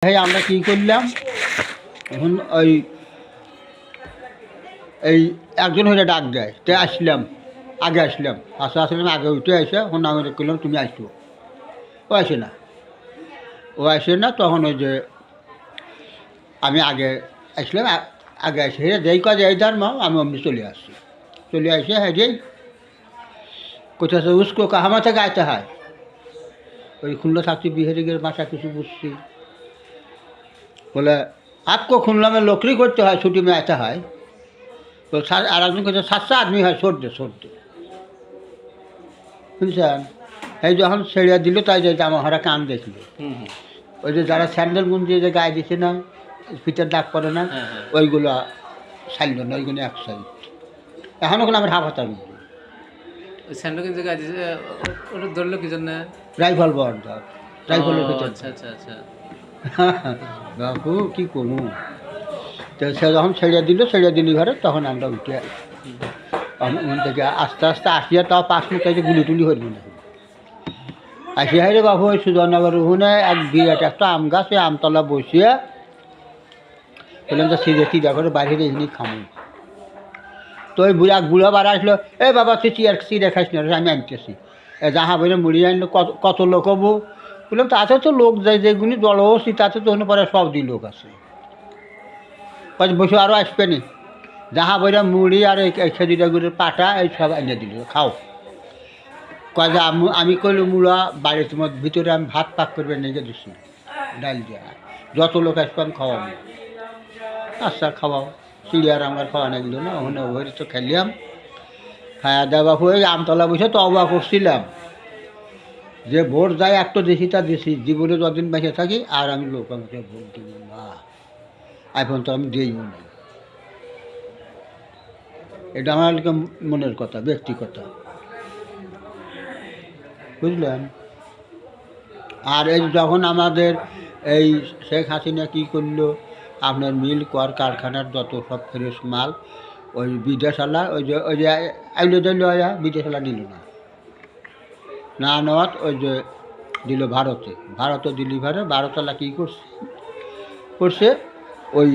হ্যাঁ, আমরা কী করলাম এখন এই একজন হয়ে ডাক দেয়, তো আসলাম, আগে আসলাম, আসলাম আগে উঠে এসে এখন আমি করলাম তুমি আসবো, ও আসে না, তখন ওই যে আমি আগে আসলাম, আগে আসে হে যেই কাজে এই ধর্ম আমি অমনি চলে আসছি, চলে আসে হ্যাঁ যেই কোথাও से उसको कहाँ থেকে आते হয় ওই খুলনা থাকছি বিহারিগের ভাষা কিছু বুঝছি বলে आपको खुलना में नौकरी करते হয় छुट्टी में आते হয় তো আর একজন কোথাও 700 আদমি হয় সর্দে বুঝছেন। এই যখন ছেড়ে দিল তাই যে আমার হারা কান দেখল ওই যে যারা স্যান্ডেল গুঞ্জি যে গায়ে দিছে না ফিটার দাগ পড়ে না ওইগুলো ছাড়ল না, ওইগুলো এক সাইড এখন ওগুলো আমার হাফ হাতা স্যান্ডো কিন্তু গাছ ওটা ধরলো কি জন্য? রাইফল বর ধর রাইফলের ভিতর আচ্ছা আচ্ছা আচ্ছা বাবু কী করবো। তো সে যখন ছেড়ে দিলি ঘরে তখন আমরা উঠে ওখান থেকে আস্তে আস্তে আসিয়া তাও 5 মিনিট আছে গুলি টুলি হইল না আসিয়া রে বাবু ওই সুজনগর ওখানে এক বিরাট একটা আম গাছ ওই আমতলা বসিয়া বললাম তো সিধা করে বাইরে এখানে খামো। তো ওই বুড়া বার আসলো এ বাবা তুই চিড়ে খাইস না আমি আনতেছি যাহা বলে মুড়ি আনলো কত লোক হবো বললাম তাতে তো লোক যায় যেগুলি জলহসি তাতে তো পরে সব দিন লোক আছে বসে আরও আসবে নি যাহা বইরা মুড়ি আর এই খেজুরা গুড়ের পাটা এই সব এনে দিল খাও কয় যে আমি কইলো মুড়া বাড়ির তোমার ভিতরে আমি ভাত পাক করবে নিয়ে দিচ্ছি ডাল দিয়া যত লোক আসবে আমি খাওয়াবো আচ্ছা খাওয়াও চিড়িয়ার আমার খাওয়া না গেল না ওখানে ওভারে তো খেলিয়াম খাওয়া দাওয়া হয়ে আমতলা বসে তো অবাক করছিলাম যে ভোট যায় একটা দেশি তা দেশি জীবনে যতদিন বেঁচে থাকি আর আমি লোক আমাকে ভোট দিব না এখন তো আমি দিইও না। এটা আমার মনের কথা ব্যক্তিগত বুঝলেন। আর এই যখন আমাদের এই শেখ হাসিনা কী করলো আপনার মিল কর কারখানার যত সব ফ্রেশ মাল ওই বিদেশালা ওই যে আইলো দিল বিদেশালা নিল না নেওয়াত ওই যে দিল ভারতে দিলিভারে ভারতলা কী করছে ওই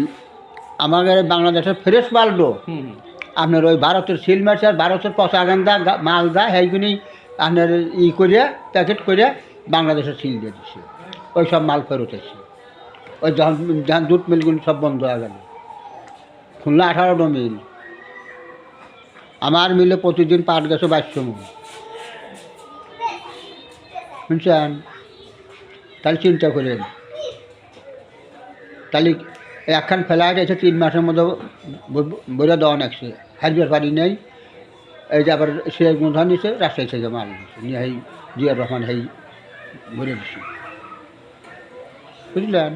আমাদের বাংলাদেশের ফ্রেশ মালটো আপনার ওই ভারতের সিল মারছে আর ভারতের পচা গান্দা মাল দেয় সেইগুলি আপনার করিয়া প্যাকেট করিয়া বাংলাদেশের সিল দিয়ে দিচ্ছে ওই সব মাল ফেরত এসছে ওই যখন জুট মিলগুলি সব বন্ধ হয়ে গেল খুলনা 18টা মিল আমার মিলে প্রতিদিন পাট গেছে 2200 মণ শুনছেন। তাহলে চিন্তা করেন তাহলে একখান ফেলা গেছে 3 মাসের মধ্যে বইরা দেওয়া নাকছে হারবার পারি নেই এই যে আবার সে ধান নিছে রাজশাহী থেকে মাল নিচ্ছে নিয়ে এই জিয়ার রহমান এই ভরে দিচ্ছে বুঝলেন।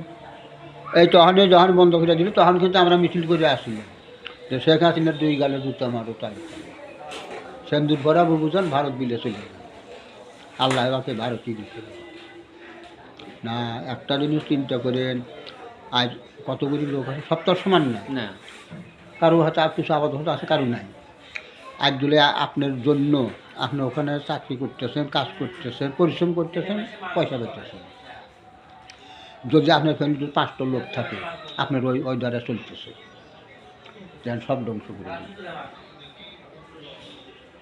এই যখন বন্ধ করে দিল তখন কিন্তু আমরা মিছিল করে আসছিলাম যে শেখ হাসিনার 2 গালে জুতা মারো তাই সেন্দুর ভরাবো বুঝলেন ভারত বিলে চলে গেল আল্লাহ আমাকে ভারতই দিচ্ছে না। একটা জিনিস চিন্তা করেন আজ কতগুলি লোক আছে সব তো সমান না কারো হয়তো কিছু আবাদ হতে আছে কারো নাই আজ দিলে আপনার জন্য আপনি ওখানে চাকরি করতেছেন কাজ করতেছেন পরিশ্রম করতেছেন পয়সা পেতেছেন যদি আপনার ফ্যামিলির 5টা লোক থাকে আপনার ওই দ্বারা চলতেছে যেন সব ধ্বংস করে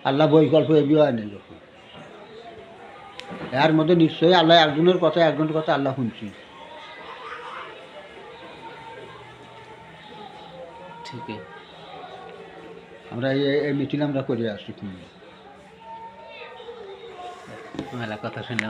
আল্লাহ বৈকল্প এগিয়ে হয় নেই যখন এর মধ্যে নিশ্চয়ই আল্লাহ একজনের কথা আল্লাহ শুনছি ঠিকই আমরা এই মিটিং আমরা করে আসছি মেলা কথা শুনে